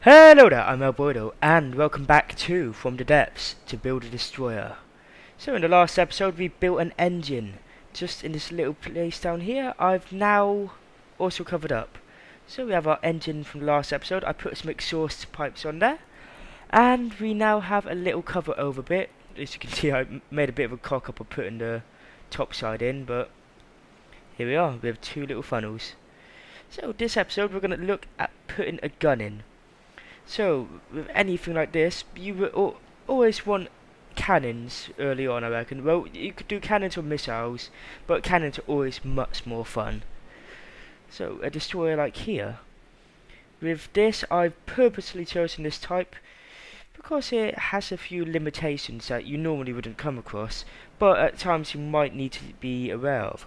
Hello there, I'm elboydo, and welcome back to From the Depths to Build a Destroyer. So in the last episode we built an engine just in this little place down here. I've now also covered up. So we have our engine from the last episode. I put some exhaust pipes on there, and we now have a little cover over bit. As you can see, I made a bit of a cock up of putting the top side in, but here we are. We have two little funnels. So this episode we're going to look at putting a gun in. So, with anything like this, you will always want cannons early on, I reckon. Well, you could do cannons or missiles, but cannons are always much more fun. So, a destroyer like here. With this, I've purposely chosen this type because it has a few limitations that you normally wouldn't come across, but at times you might need to be aware of.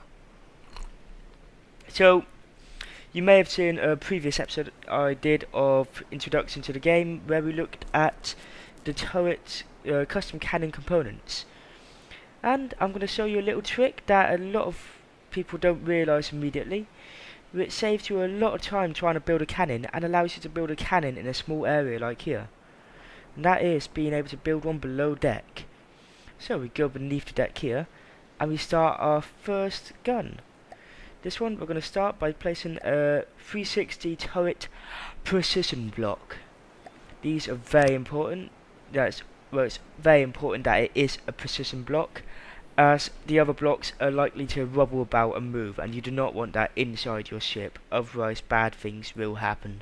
So, you may have seen a previous episode I did of Introduction to the Game where we looked at the turret custom cannon components. And I'm going to show you a little trick that a lot of people don't realise immediately, which saves you a lot of time trying to build a cannon and allows you to build a cannon in a small area like here. And that is being able to build one below deck. So we go beneath the deck here and we start our first gun. This one we're going to start by placing a 360 turret precision block. These are very important. It's very important that it is a precision block, as the other blocks are likely to wobble about and move, and you do not want that inside your ship, otherwise bad things will happen.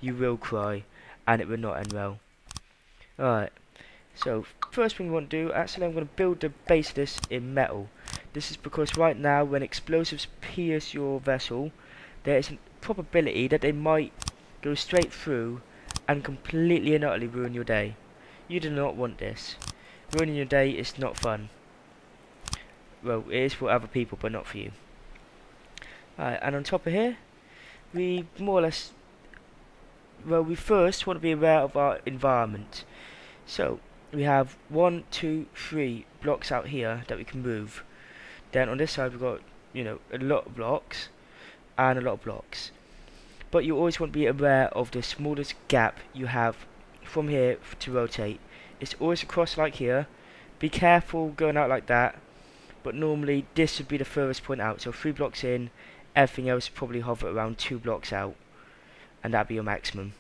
You will cry, and it will not end well. Alright, so first thing we want to do, actually I'm going to build the base of this in metal. This is because right now when explosives pierce your vessel, there is a probability that they might go straight through and completely and utterly ruin your day. You do not want this. Ruining your day is not fun. Well, it is for other people, but not for you. Alright, and on top of here, we more or less, well, we first want to be aware of our environment. So, we have 1, 2, 3 blocks out here that we can move. Then on this side we've got, a lot of blocks and a lot of blocks. But you always want to be aware of the smallest gap you have from here to rotate. It's always across like here. Be careful going out like that. But normally this would be the furthest point out. So 3 blocks in, everything else probably hover around 2 blocks out. And that'd be your maximum.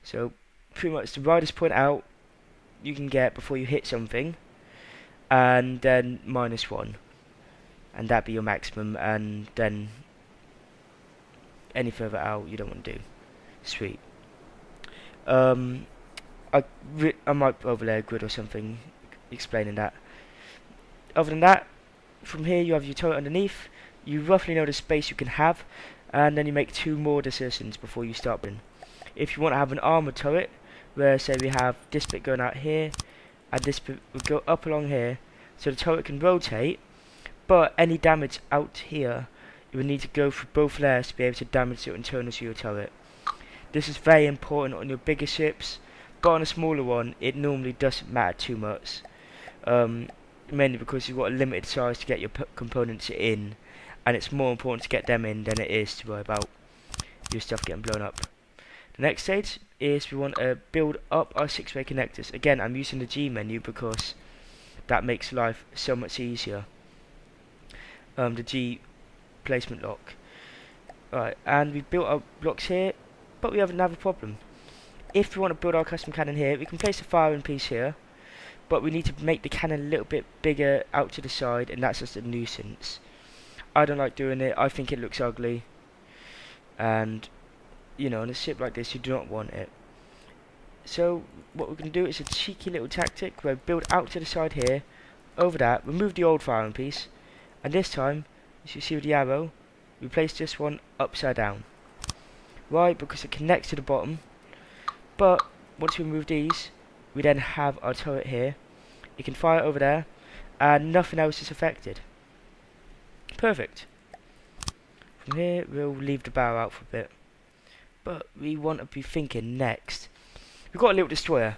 So pretty much the widest point out you can get before you hit something. And then -1, and that'd be your maximum, and then any further out you don't want to do. Sweet. I might overlay a grid or something explaining that. Other than that, from here you have your turret underneath. You roughly know the space you can have, and then you make 2 more decisions before you start building. If you want to have an armored turret, where say we have this bit going out here, and this bit would go up along here, so the turret can rotate, but any damage out here, you would need to go through both layers to be able to damage the internals of your turret. This is very important on your bigger ships, but on a smaller one, it normally doesn't matter too much. Mainly because you've got a limited size to get your components in, and it's more important to get them in than it is to worry about your stuff getting blown up. The next stage is we want to build up our 6-way connectors. Again, I'm using the G menu because that makes life so much easier. The G placement lock. Alright, and we've built our blocks here, but we have another problem. If we want to build our custom cannon here, we can place a firing piece here, but we need to make the cannon a little bit bigger out to the side, and that's just a nuisance. I don't like doing it. I think it looks ugly, and on a ship like this you do not want it. So what we're going to do is a cheeky little tactic where we build out to the side here, over that, remove the old firing piece, and this time, as you see with the arrow, we place this one upside down. Why? Because it connects to the bottom, but once we remove these, we then have our turret here. You can fire over there, and nothing else is affected. Perfect. From here, we'll leave the barrel out for a bit. But we want to be thinking next. We've got a little destroyer.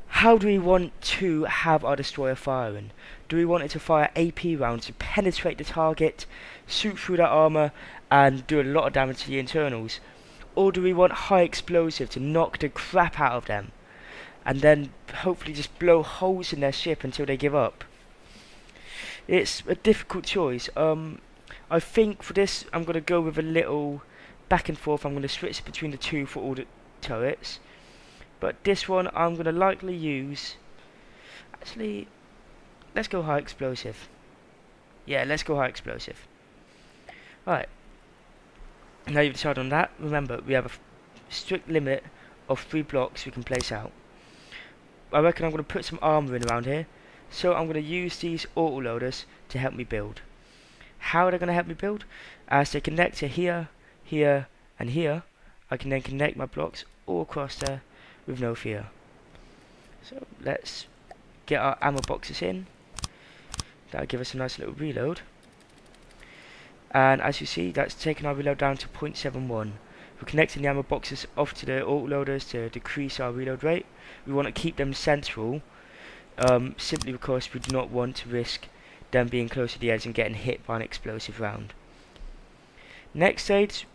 How do we want to have our destroyer firing? Do we want it to fire AP rounds to penetrate the target, shoot through that armor, and do a lot of damage to the internals? or do we want high explosive to knock the crap out of them, and then hopefully just blow holes in their ship until they give up? It's a difficult choice. I think for this I'm going to go with a little back and forth. I'm going to switch between the two for all the turrets. But this one I'm going to likely use... Actually, let's go high explosive. Yeah, let's go high explosive. Alright. Now you've decided on that, remember we have a strict limit of 3 blocks we can place out. I reckon I'm going to put some armour in around here. So I'm going to use these autoloaders to help me build. How are they going to help me build? As they connect to here, here and here, I can then connect my blocks all across there with no fear. So let's get our ammo boxes in. That'll give us a nice little reload. And as you see, that's taken our reload down to 0.71. We're connecting the ammo boxes off to the autoloaders to decrease our reload rate. We want to keep them central, simply because we do not want to risk them being close to the edge and getting hit by an explosive round. Next stage,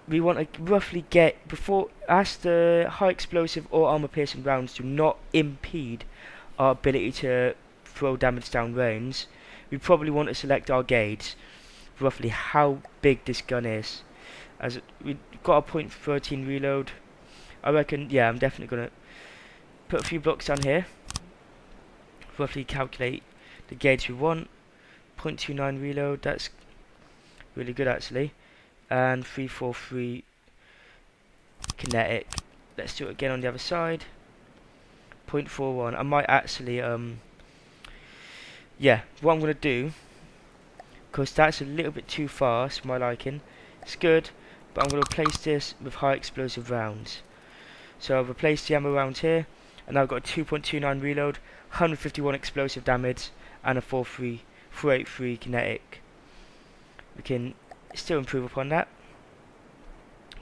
we want to roughly get, before, as the high explosive or armor piercing rounds do not impede our ability to throw damage down range, we probably want to select our gauge, roughly how big this gun is. As we've got a .13 reload, I reckon, yeah, I'm definitely going to put a few blocks down here, roughly calculate the gauge we want. 0.29 reload, that's really good actually. And 343 kinetic. Let's do it again on the other side. 0.41. I might actually yeah, what I'm gonna do, because that's a little bit too fast for my liking. It's good, but I'm gonna replace this with high explosive rounds. So I've replaced the ammo rounds here, and now I've got a 2.29 reload, 151 explosive damage, and a 483 kinetic. We can still improve upon that,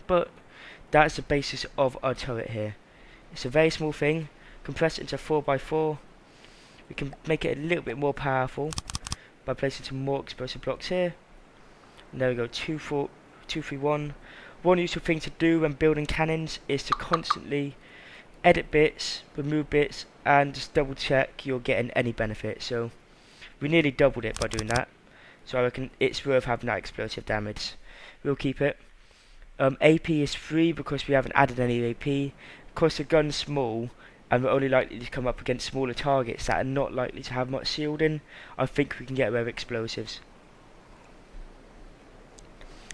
but that's the basis of our turret here. It's a very small thing. Compress it into 4x4. We can make it a little bit more powerful by placing some more explosive blocks here. And there we go, 231. One useful thing to do when building cannons is to constantly edit bits, remove bits, and just double check you're getting any benefit. So we nearly doubled it by doing that. So I reckon it's worth having that explosive damage. We'll keep it. AP is free because we haven't added any AP. Because the gun's small and we're only likely to come up against smaller targets that are not likely to have much shielding, I think we can get away with explosives.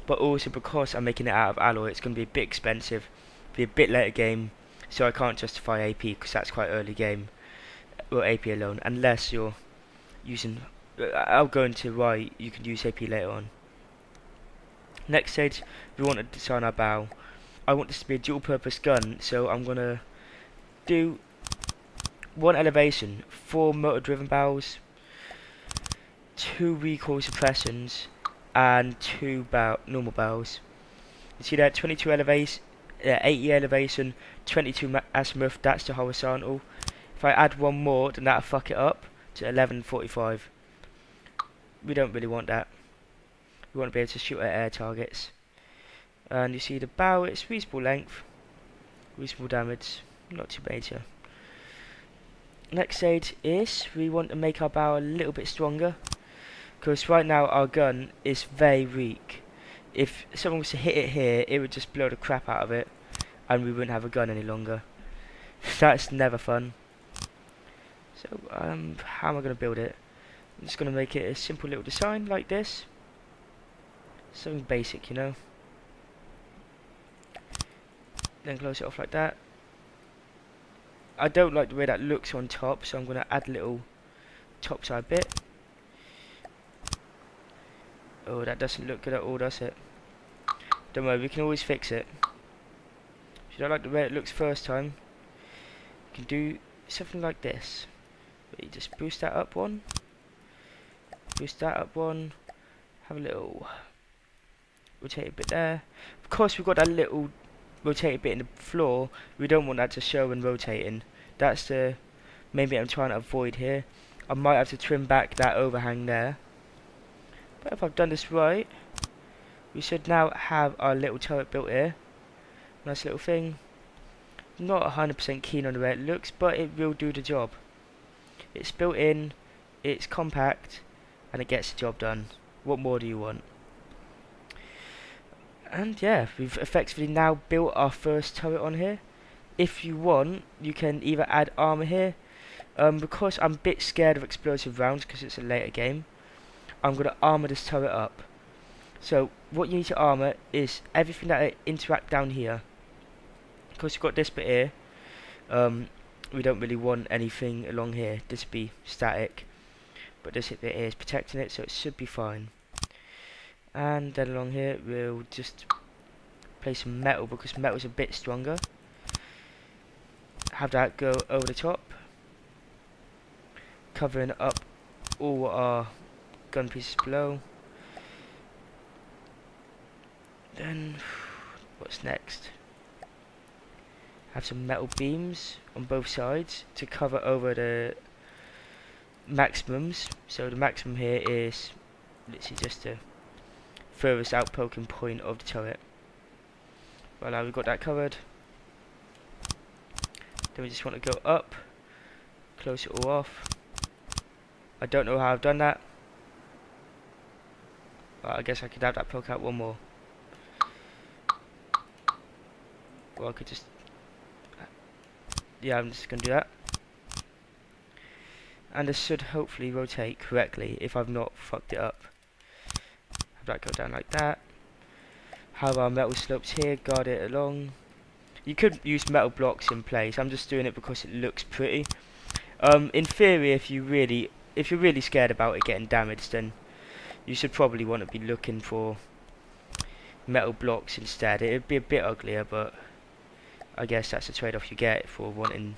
But also because I'm making it out of alloy, it's going to be a bit expensive, be a bit later game, so I can't justify AP because that's quite early game, or AP alone, unless you're using, I'll go into why you can use AP later on. Next stage, we want to design our bow. I want this to be a dual purpose gun, so I'm going to do 1 elevation, 4 motor driven bows, 2 recoil suppressions, and 2 normal bows. You see that 22 elevation, 80 elevation, 22 azimuth, that's the horizontal. If I add 1 more, then that'll fuck it up to 1145. We don't really want that. We want to be able to shoot at air targets. And you see the bow, it's reasonable length, reasonable damage, not too major. Next stage is we want to make our bow a little bit stronger, because right now our gun is very weak. If someone was to hit it here, it would just blow the crap out of it, and we wouldn't have a gun any longer. That's never fun. So how am I going to build it? I'm just going to make it a simple little design like this. Something basic, you know. Then close it off like that. I don't like the way that looks on top, so I'm going to add a little top side bit. Oh, that doesn't look good at all, does it? Don't worry, we can always fix it. If you don't like the way it looks first time, you can do something like this. Where you just boost that up 1, boost that up 1, have a little rotated bit there. Of course, we've got that little rotated bit in the floor. We don't want that to show when rotating. That's the main bit I'm trying to avoid here. I might have to trim back that overhang there. But if I've done this right, we should now have our little turret built here. Nice little thing. Not 100% keen on the way it looks, but it will do the job. It's built in, it's compact, and it gets the job done. What more do you want? And yeah, we've effectively now built our first turret on here. If you want, you can either add armor here. Because I'm a bit scared of explosive rounds because it's a later game, I'm going to armor this turret up. So what you need to armor is everything that interact down here. Because you've got this bit here, we don't really want anything along here. This would be static, but this bit here is protecting it, so it should be fine. And then along here we'll just place some metal because metal's a bit stronger. Have that go over the top, covering up all our gun pieces below. Then what's next? Have some metal beams on both sides to cover over the maximums. So the maximum here is literally just the furthest out poking point of the turret. Voilà, we've got that covered. Then we just want to go up, close it all off. I don't know how I've done that. Well, I guess I could have that poke out one more. Or I could just... yeah, I'm just going to do that. And this should hopefully rotate correctly if I've not fucked it up. Have that go down like that. Have our metal slopes here, guard it along. You could use metal blocks in place. I'm just doing it because it looks pretty. In theory, if you're really scared about it getting damaged, then you should probably want to be looking for metal blocks instead. It'd be a bit uglier, but I guess that's the trade-off you get for wanting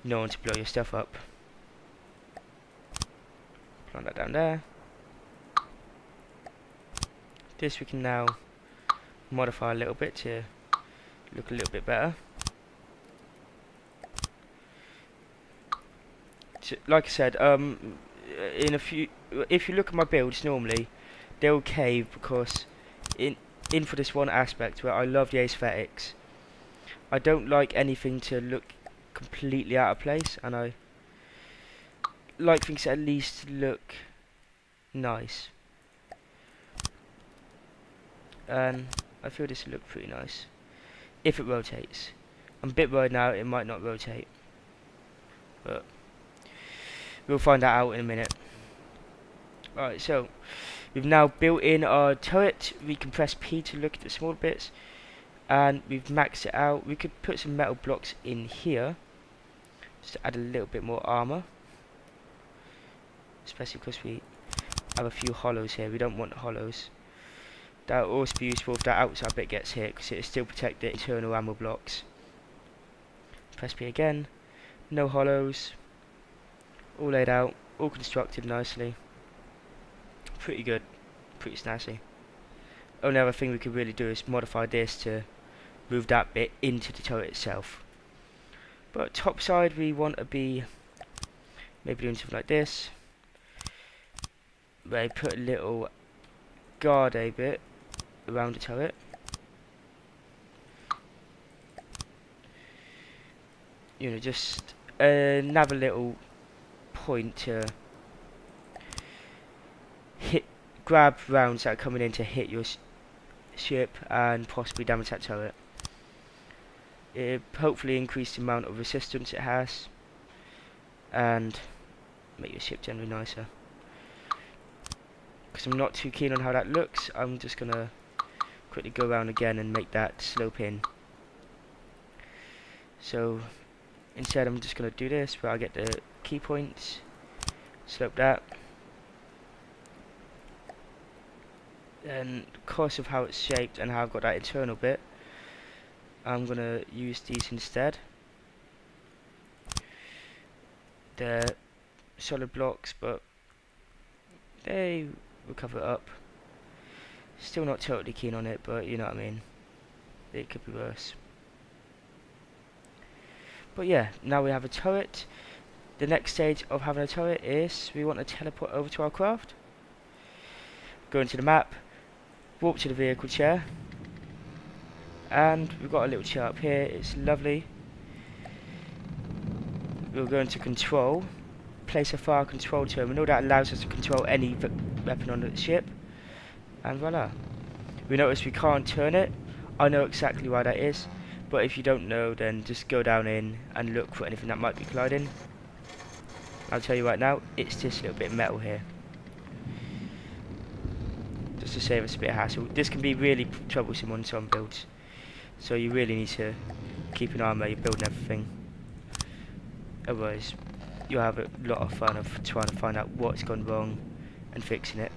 no one to blow your stuff up. Plant that down there. This we can now modify a little bit to look a little bit better. So, like I said, if you look at my builds normally, they'll cave because in for this one aspect where I love the aesthetics. I don't like anything to look completely out of place, and I like things to at least look nice. And I feel this will look pretty nice if it rotates. I'm a bit worried now it might not rotate, but we'll find that out in a minute. Alright, so we've now built in our turret. We can press P to look at the small bits, and we've maxed it out. We could put some metal blocks in here just to add a little bit more armor, especially because we have a few hollows here. We don't want hollows. That will also be useful if that outside bit gets hit, because it will still protect the internal ammo blocks. Press P again. No hollows. All laid out. All constructed nicely. Pretty good. Pretty snazzy. Only other thing we could really do is modify this to move that bit into the turret itself. But top side we want to be maybe doing something like this, where you put a little guard a bit around the turret. You know, just another little point to grab rounds that are coming in to hit your ship and possibly damage that turret. It hopefully increase the amount of resistance it has and make your ship generally nicer. Because I'm not too keen on how that looks, I'm just gonna quickly go around again and make that slope in. So instead I'm just gonna do this where I get the key points, slope that, and because of how it's shaped and how I've got that internal bit, I'm gonna use these instead. They're solid blocks, but they will cover it up. Still not totally keen on it, but you know what I mean. It could be worse. But yeah, now we have a turret. The next stage of having a turret is we want to teleport over to our craft. Go into the map, warp to the vehicle chair, And we've got a little chair up here. It's lovely. We'll go into control, place a fire control terminal that allows us to control any weapon on the ship, and voila. We notice we can't turn it. I know exactly why that is, but if you don't know, then just go down in and look for anything that might be colliding. I'll tell you right now, it's this little bit of metal here, just to save us a bit of hassle. This can be really troublesome on some builds, so you really need to keep an eye on where you're building everything. Otherwise, you'll have a lot of fun of trying to find out what's gone wrong and fixing it.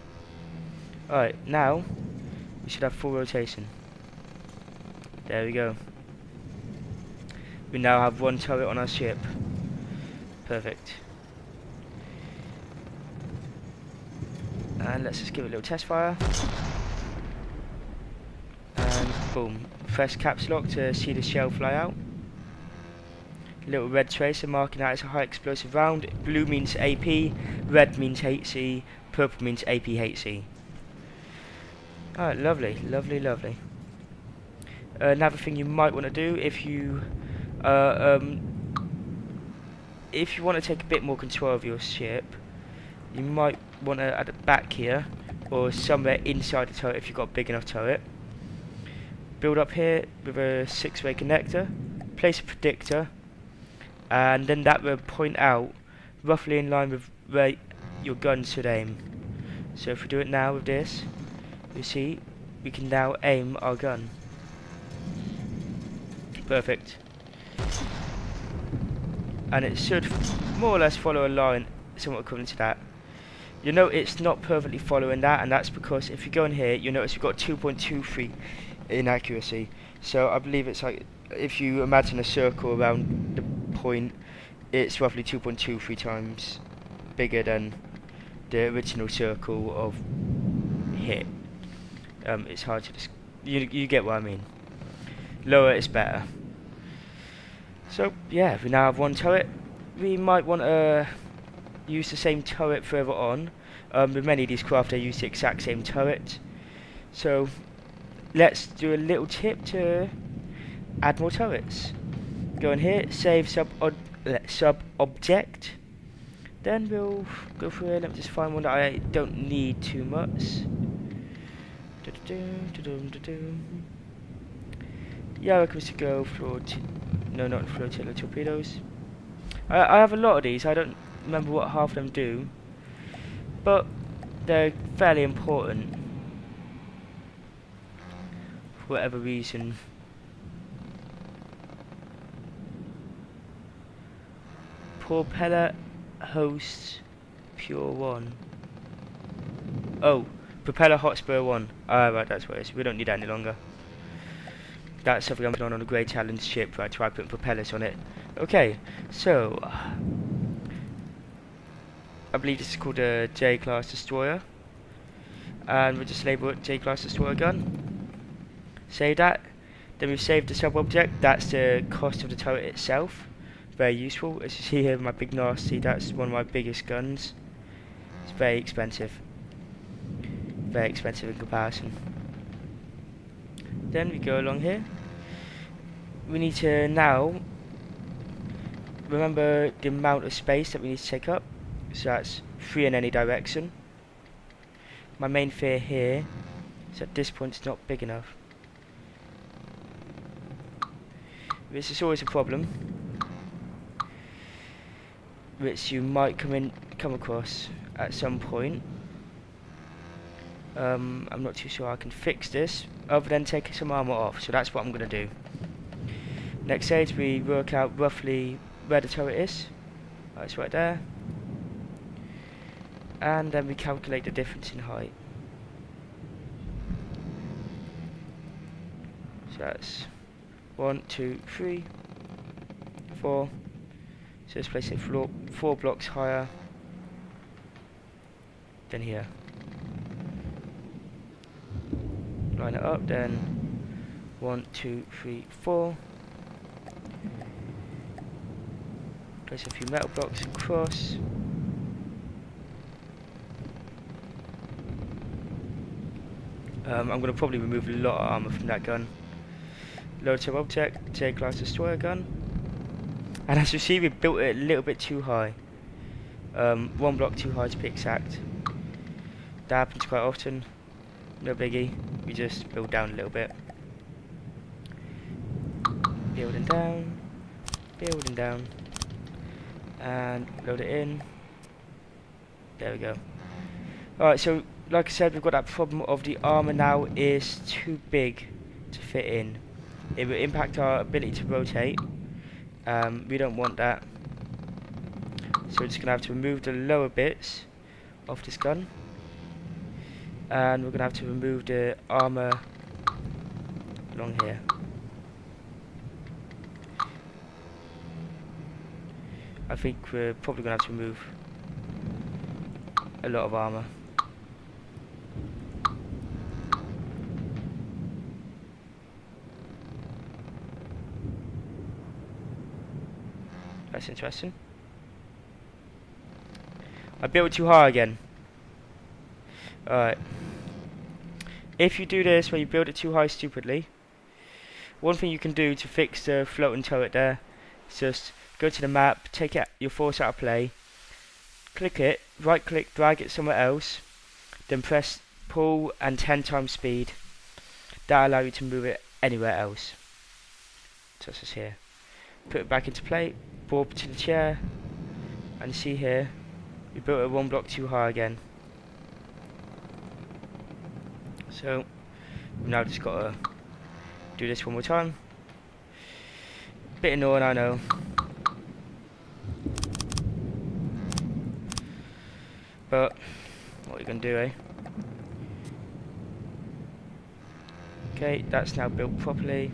Alright, now we should have full rotation. There we go. We now have one turret on our ship. Perfect. And let's just give it a little test fire. And boom. Press caps lock to see the shell fly out. Little red tracer marking that as a high explosive round. Blue means AP, red means HC, purple means APHC. Alright, lovely, lovely, lovely. Another thing you might want to do if you want to take a bit more control of your ship, you might want to at the back here or somewhere inside the turret if you've got a big enough turret. Build up here with a 6-way connector, place a predictor, and then that will point out roughly in line with where your gun should aim. So if we do it now with this, you see we can now aim our gun. Perfect. And it should more or less follow a line somewhat equivalent to that. You know it's not perfectly following that, and that's because if you go in here, you notice we've got 2.23 in accuracy. So I believe it's like, if you imagine a circle around the point, it's roughly 2.23 times bigger than the original circle of hit. It's hard to you get what I mean. Lower is better. So yeah, we now have one turret. We might want to use the same turret further on. With many of these craft, they use the exact same turret. So let's do a little tip to add more turrets. Go in here, save sub object. Then we'll go through here. Let me just find one that I don't need too much. Yeah, I reckon we should go not flotilla torpedoes. I have a lot of these. I don't remember what half of them do, but they're fairly important for whatever reason. Propeller host pure 1. Oh, propeller hotspur 1. Ah, right, that's what it is. We don't need that any longer. That's something I'm putting on a Great Challenge ship, where I try putting propellers on it. Okay, so I believe this is called a J-class destroyer, and we'll just label it J-class destroyer gun. Save that. Then we've saved the sub-object. That's the cost of the turret itself. Very useful. As you see here, my big nasty, that's one of my biggest guns. It's very expensive. Very expensive in comparison. Then we go along here. We need to now remember the amount of space that we need to take up. So that's 3 in any direction. My main fear here is at this point it's not big enough. This is always a problem, which you might come across at some point. I'm not too sure I can fix this other than taking some armor off, so that's what I'm going to do. Next stage, we work out roughly where the turret is. It's right there. And then we calculate the difference in height. So that's 1, 2, 3, 4. So let's place it 4 blocks higher than here. Line it up, then 1, 2, 3, 4. Place a few metal blocks across. I'm going to probably remove a lot of armor from that gun. Load to object, J-class destroyer gun. And as you see, we built it a little bit too high. One block too high to be exact. That happens quite often. No biggie. We just build down a little bit. Building down. Building down. And load it in. There we go. Alright, so like I said, we've got that problem of the armor now is too big to fit in. It will impact our ability to rotate. We don't want that. So we're just going to have to remove the lower bits of this gun. And we're going to have to remove the armor along here. I think we're probably going to have to remove a lot of armor. That's interesting. I built too high again. Alright. If you do this where you build it too high stupidly, one thing you can do to fix the floating turret there is just go to the map, take your force out of play, click it, right click, drag it somewhere else, then press pull and 10 times speed. That'll allow you to move it anywhere else. So it's just here. Put it back into play, pull up to the chair, and see here, we built it one block too high again. So we've now just got to do this one more time. Bit annoying, I know. But what are you going to do, eh? Okay, that's now built properly.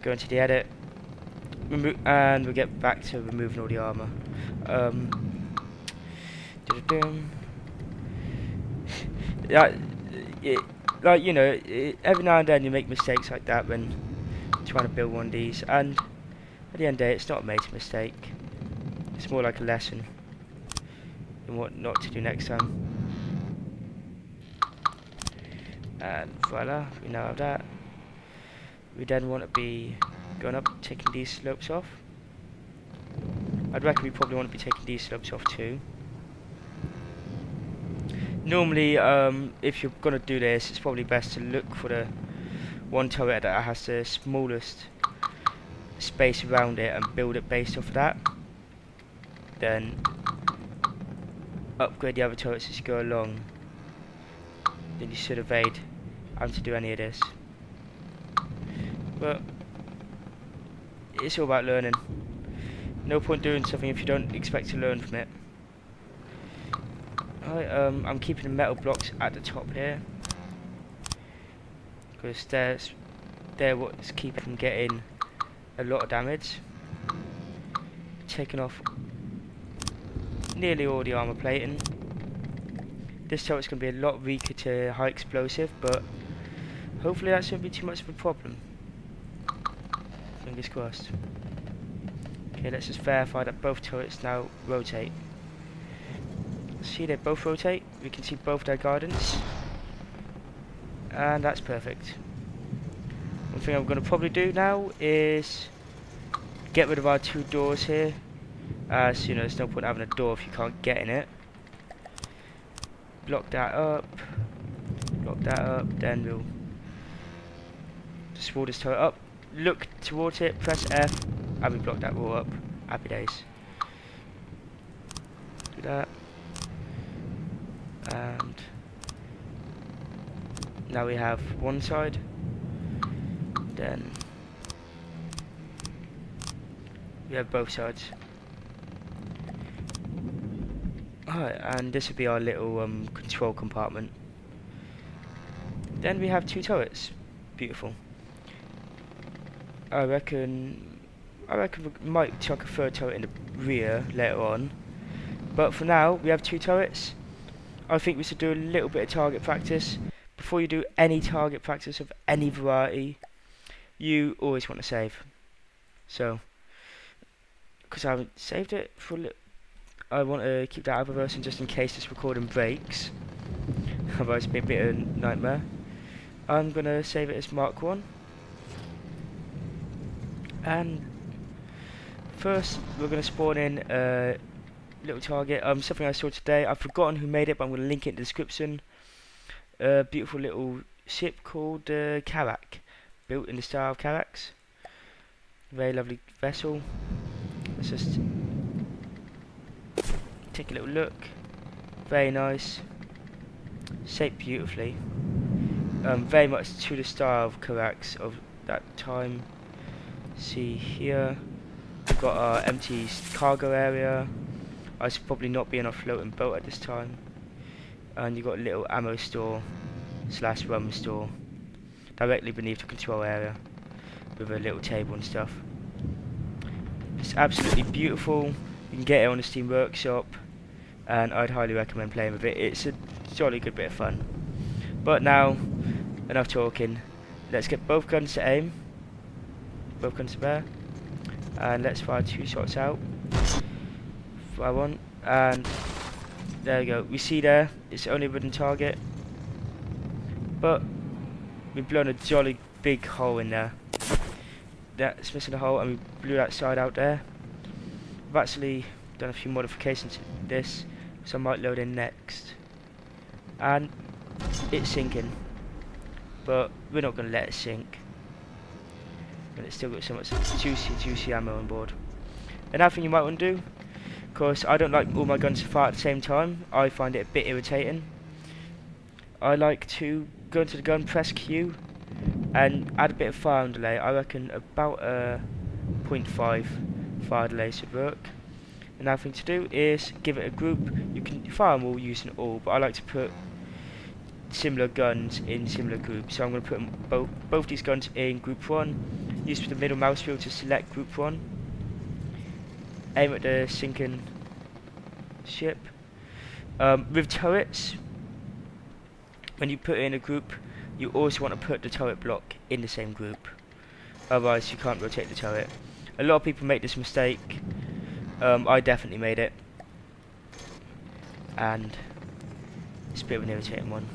Go into the edit. And we'll get back to removing all the armor. Like, you know, every now and then you make mistakes like that when trying to build one of these, and at the end of the day it's not a major mistake. It's more like a lesson in what not to do next time. And voila, we now have that. We then want to be going up, taking these slopes off. I'd reckon we probably want to be taking these slopes off too. Normally, if you're going to do this, it's probably best to look for the one turret that has the smallest space around it and build it based off of that. Then upgrade the other turrets as you go along. Then you should evade having to do any of this. But it's all about learning. No point doing something if you don't expect to learn from it. Alright, I'm keeping the metal blocks at the top here, because they're what's keeping from getting a lot of damage. Taking off nearly all the armor plating. This turret's going to be a lot weaker to high explosive, but hopefully that shouldn't be too much of a problem. Fingers crossed. Okay, let's just verify that both turrets now rotate. See, they both rotate. We can see both their guidance, and that's perfect. One thing I'm going to probably do now is get rid of our two doors here, as you know, there's no point having a door if you can't get in it. Block that up, then we'll just wall this turret up, look towards it, press F, and we block that wall up. Happy days. Do that. And now we have one side, then we have both sides. Alright, and this would be our little control compartment. Then we have two turrets. Beautiful. I reckon we might chuck a third turret in the rear later on, but for now we have two turrets. I think we should do a little bit of target practice. Before you do any target practice of any variety, you always want to save. So, because I haven't saved it for a little, I want to keep that other version just in case this recording breaks. Otherwise it'd be a bit of a nightmare. I'm going to save it as Mark 1. And first we're going to spawn in a little target. Something I saw today. I've forgotten who made it, but I'm going to link it in the description. A beautiful little ship called Karak, built in the style of Karaks. Very lovely vessel. Let's just take a little look. Very nice. Shaped beautifully. Very much to the style of Karaks of that time. See here, we've got our empty cargo area. I should probably not be on a floating boat at this time. And you've got a little ammo store slash rum store directly beneath the control area with a little table and stuff. It's absolutely beautiful. You can get it on the Steam Workshop, and I'd highly recommend playing with it. It's a jolly good bit of fun. But now, enough talking. Let's get both guns to aim. Both guns to bear. And let's fire 2 shots out. Fire 1. And there we go. We see there, it's only a wooden target. But we've blown a jolly big hole in there. That's missing a hole, and we blew that side out there. I've actually done a few modifications to this, so I might load in next. And it's sinking, but we're not going to let it sink. And it's still got so much juicy ammo on board. Another thing you might want to do, of course, I don't like all my guns to fire at the same time. I find it a bit irritating. I like to go into the gun, press Q, and add a bit of fire delay. I reckon about a 0.5 fire delay should work. Another thing to do is give it a group. You can fire them all using all, but I like to put similar guns in similar groups. So I'm going to put both these guns in group 1. Use the middle mouse wheel to select group 1. Aim at the sinking ship. With turrets, when you put it in a group, you also want to put the turret block in the same group. Otherwise you can't rotate the turret. A lot of people make this mistake. I definitely made it. And it's a bit of an irritating one.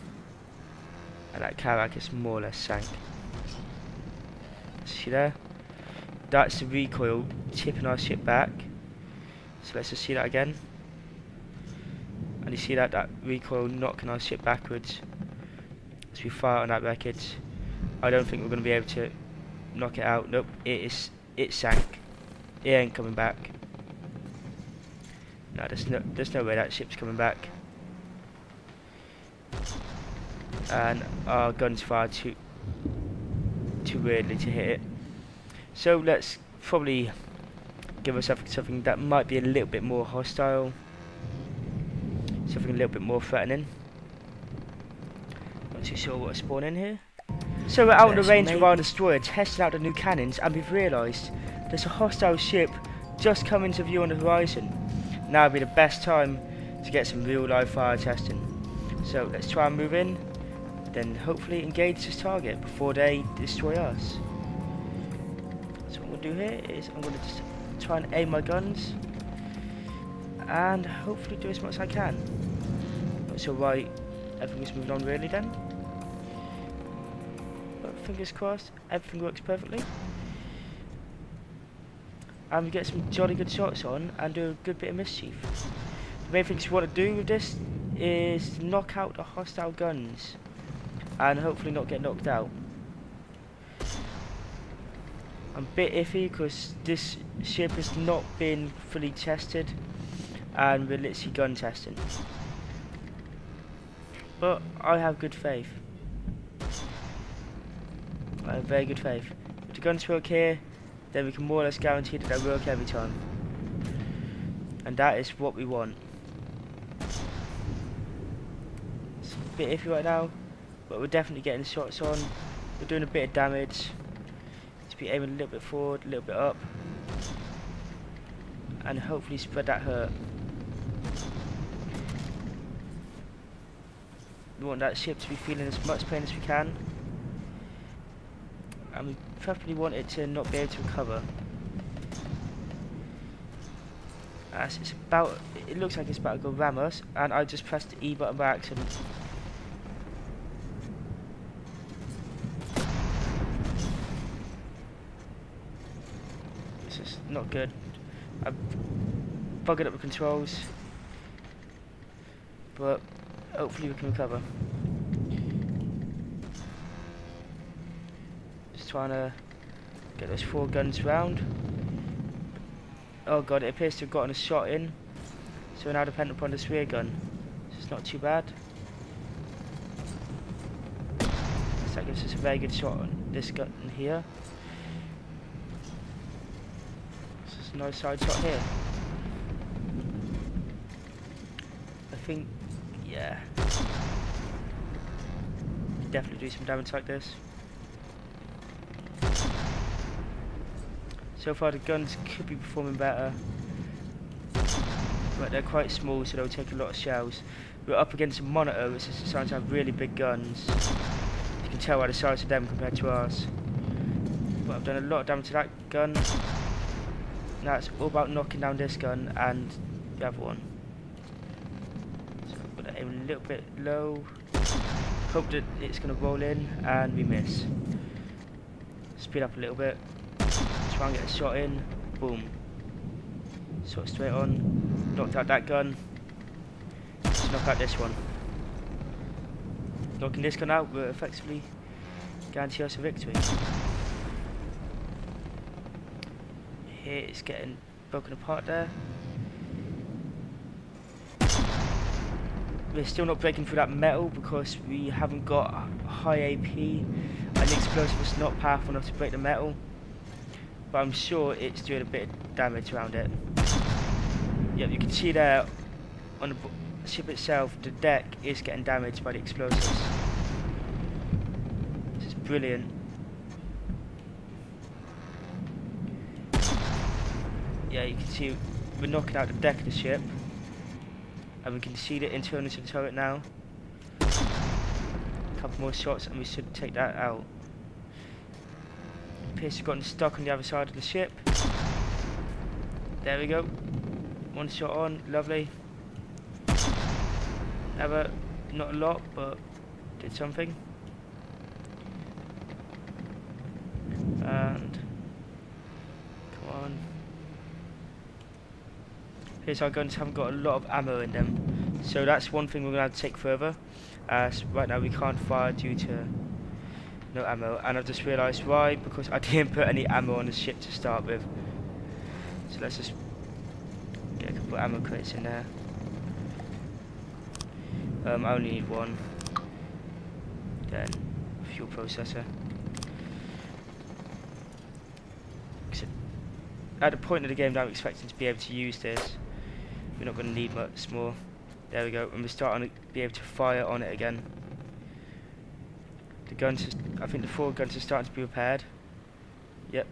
And that Karak is more or less sank. See there? That's the recoil tipping our ship back. So let's just see that again. And you see that recoil knocking our ship backwards as we fire on that wreckage. I don't think we're going to be able to knock it out. Nope, it sank. It ain't coming back. No, there's no way that ship's coming back. And our guns fire too weirdly to hit it. So let's probably give ourselves something that might be a little bit more hostile. Something a little bit more threatening. Not too sure what to spawn in here. So we're out on the range with our destroyer, testing out the new cannons, and we've realised there's a hostile ship just coming to view on the horizon. Now would be the best time to get some real live fire testing. So let's try and move in, then hopefully engage this target before they destroy us. So what I'm going to do here is I'm going to just try and aim my guns and hopefully do as much as I can. Not sure why everything's moving on really then. But fingers crossed, everything works perfectly. And we get some jolly good shots on and do a good bit of mischief. The main things you want to do with this is knock out the hostile guns and hopefully not get knocked out. I'm a bit iffy because this ship has not been fully tested and we're literally gun testing. But I have good faith. I have very good faith. If the guns work here, then we can more or less guarantee that they work every time. And that is what we want. It's a bit iffy right now, but we're definitely getting shots on. We're doing a bit of damage. Just be aiming a little bit forward, a little bit up. And hopefully spread that hurt. We want that ship to be feeling as much pain as we can. And we preferably want it to not be able to recover. As it's about, it looks like it's about to go ram us, and I just pressed the E button by accident. This is not good. I've buggered up the controls, but hopefully we can recover. Just trying to get those 4 guns round. Oh god, it appears to have gotten a shot in, so we're now dependent upon this rear gun. It's not too bad. So that gives us a very good shot on this gun here. This is a nice side shot here. I think, yeah, definitely do some damage like this. So far the guns could be performing better, but they're quite small, so they'll take a lot of shells. We're up against a monitor, which is designed to have really big guns. You can tell by the size of them compared to ours. But I've done a lot of damage to that gun. Now it's all about knocking down this gun and the other one. So I'm going to aim a little bit low. Hope that it's going to roll in, and we miss. Speed up a little bit. Try and get a shot in. Boom. Shot straight on. Knocked out that gun. Let's knock out this one. Knocking this gun out will effectively guarantee us a victory. Here it's getting broken apart there. We're still not breaking through that metal because we haven't got high AP, and the explosive is not powerful enough to break the metal. But I'm sure it's doing a bit of damage around it. Yep, you can see there on the ship itself, the deck is getting damaged by the explosives. This is brilliant. Yeah, you can see we're knocking out the deck of the ship, and we can see the internals of the turret now. A couple more shots and we should take that out. Appears to have gotten stuck on the other side of the ship. There we go. One shot on, lovely. Never, not a lot, but did something. And come on. Here's our guns haven't got a lot of ammo in them, so that's one thing we're gonna have to take further. So right now we can't fire due to no ammo, and I've just realised why, because I didn't put any ammo on the ship to start with. So let's just get a couple of ammo crates in there. I only need one. Then fuel processor. At the point of the game that I'm expecting to be able to use this, we're not going to need much more. There we go, and we're starting to be able to fire on it again. The guns, I think the 4 guns are starting to be repaired. Yep.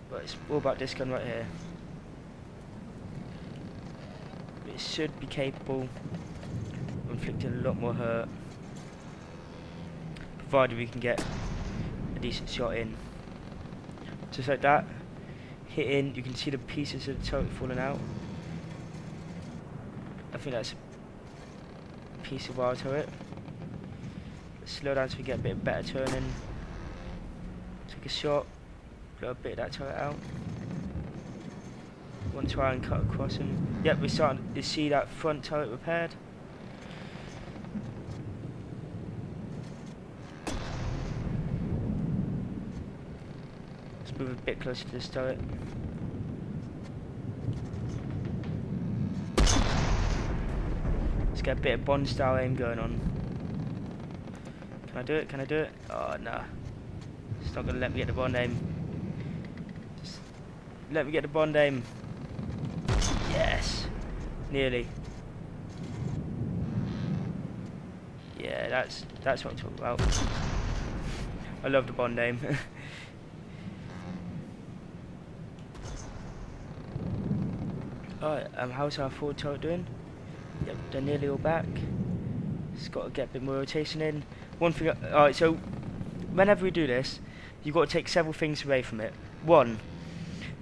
But it's all about this gun right here. It should be capable of inflicting a lot more hurt, provided we can get a decent shot in. Just like that, hit in, you can see the pieces of the turret falling out. I think that's a piece of our turret. Let's slow down so we get a bit better turning. Take a shot, blow a bit of that turret out. Want to try and cut across him. Yep, we're starting to see that front turret repaired. Let's move a bit closer to this turret. Let's get a bit of Bond style aim going on. Can I do it? Can I do it? Oh no. It's not gonna let me get the Bond aim. Just let me get the Bond aim. Yes! Nearly. Yeah, that's what I'm talking about. I love the Bond aim. Alright, how's our forward turret doing? Yep, they're nearly all back. Just got to get a bit more rotation in. One thing, alright, so whenever we do this, you've got to take several things away from it. One,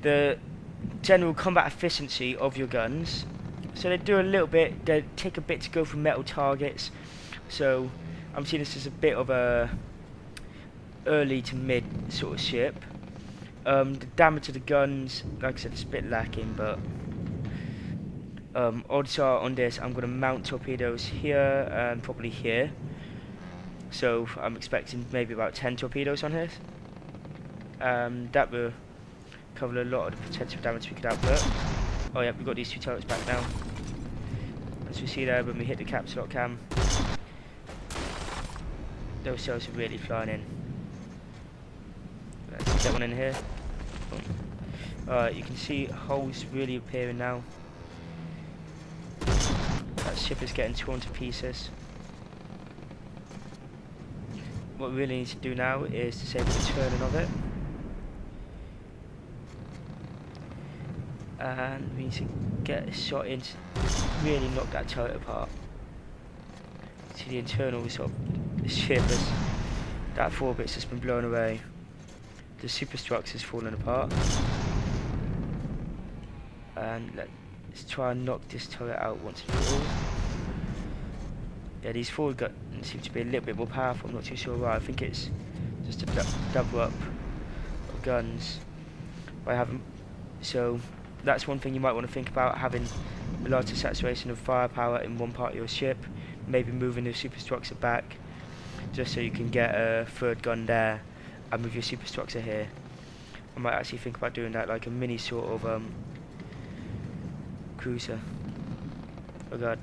the general combat efficiency of your guns. So they do a little bit, they take a bit to go for metal targets. So I'm seeing this as a bit of a early to mid sort of ship. The damage to the guns, like I said, it's a bit lacking, but odds are on this I'm going to mount torpedoes here and probably here. So I'm expecting maybe about 10 torpedoes on here. That will cover a lot of the potential damage we could output. Oh yeah, we've got these two turrets back now. As we see there when we hit the caps lock cam, those cells are really flying in. Let's get one in here. Alright, you can see holes really appearing now. That ship is getting torn to pieces. What we really need to do now is disable the turning of it. And we need to get a shot in to really knock that turret apart. See the internal sort of the ship as that 4 bits has been blown away. The superstructure's fallen apart. And let's try and knock this turret out once and for all. Yeah, these forward guns seem to be a little bit more powerful. I'm not too sure why. I think it's just a double up of guns. But I haven't. So that's one thing you might want to think about, having a larger saturation of firepower in one part of your ship. Maybe moving the superstructure back, just so you can get a third gun there, and move your superstructure here. I might actually think about doing that, like a mini sort of cruiser. Oh god.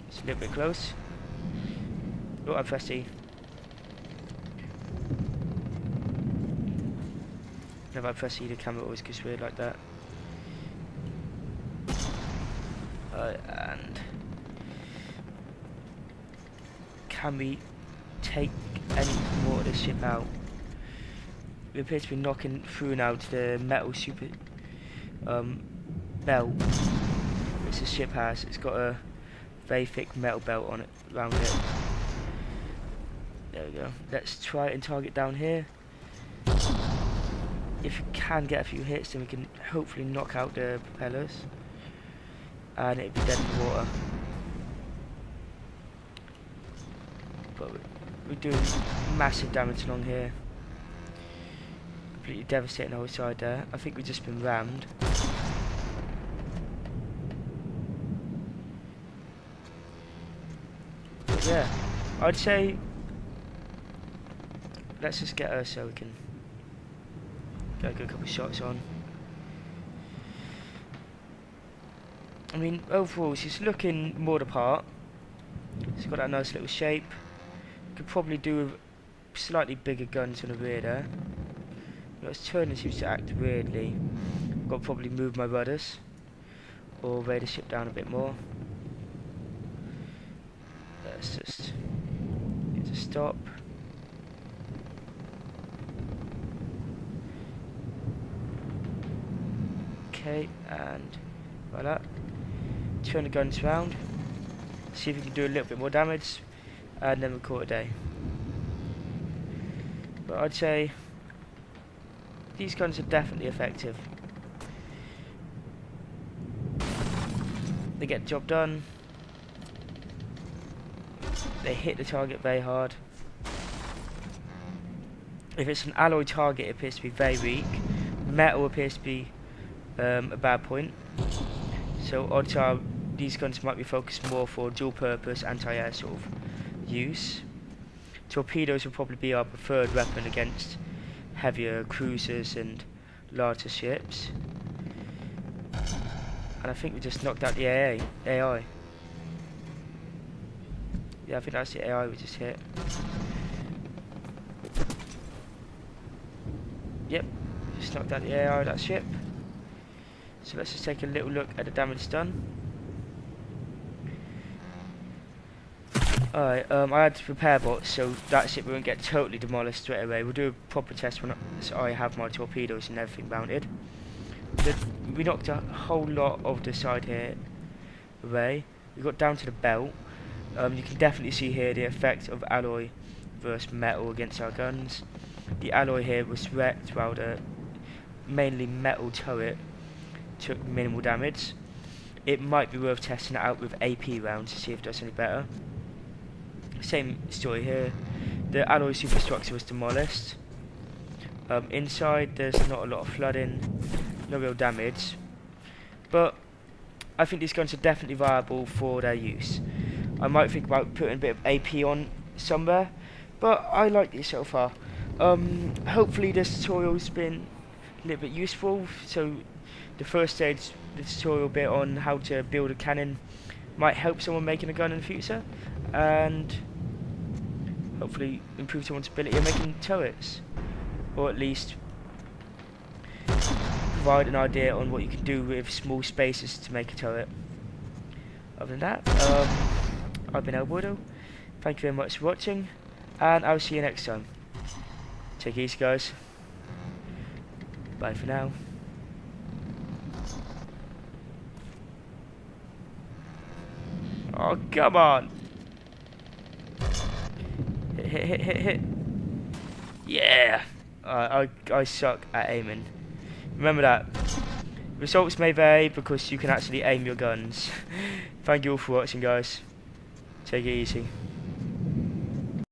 It's a little bit close. Oh, I'm thirsty. Never had thirsty, the camera always goes weird like that. And can we take any more of this ship out? We appear to be knocking through now to the metal super belt which the ship has. It's got a very thick metal belt on it, around it. There we go. Let's try and target down here. If we can get a few hits, then we can hopefully knock out the propellers, and it'd be dead in the water. But we're doing massive damage along here. Completely devastating the whole side there. I think we've just been rammed. But yeah, I'd say let's just get her so we can get a good couple of shots on. I mean, overall she's looking more the part. She's got that nice little shape. Could probably do with slightly bigger guns on the rear there. Its turning seems to act weirdly. Got to probably move my rudders or weigh the ship down a bit more. Let's just get to stop. Okay, and voila. Turn the guns around. See if we can do a little bit more damage, and then we'll call it a day. But I'd say these guns are definitely effective. They get the job done. They hit the target very hard. If it's an alloy target, it appears to be very weak. Metal appears to be a bad point. So odds are these guns might be focused more for dual purpose anti-air sort of use. Torpedoes will probably be our preferred weapon against heavier cruisers and larger ships. And I think we just knocked out the AI. Yeah, I think that's the AI we just hit. Yep, just knocked out the AI of that ship. So let's just take a little look at the damage done. Alright, I had repair bots, so that ship won't get totally demolished straight away. We'll do a proper test when I have my torpedoes and everything mounted. We knocked a whole lot of the side here away. We got down to the belt. You can definitely see here the effect of alloy versus metal against our guns. The alloy here was wrecked while the mainly metal turret took minimal damage. It might be worth testing it out with AP rounds to see if it does any better. Same story here. the alloy superstructure was demolished. Inside there's not a lot of flooding, no real damage, but I think these guns are definitely viable for their use. I might think about putting a bit of AP on somewhere, but I like these so far. Hopefully this tutorial's been a little bit useful. So the first stage, the tutorial bit on how to build a cannon, might help someone making a gun in the future, and hopefully improve someone's ability of making turrets, or at least provide an idea on what you can do with small spaces to make a turret. Other than that, I've been elboydo. Thank you very much for watching, and I'll see you next time. Take it easy, guys. Bye for now. Oh, come on! Hit. Yeah! I suck at aiming. Remember that. Results may vary because you can actually aim your guns. Thank you all for watching, guys. Take it easy.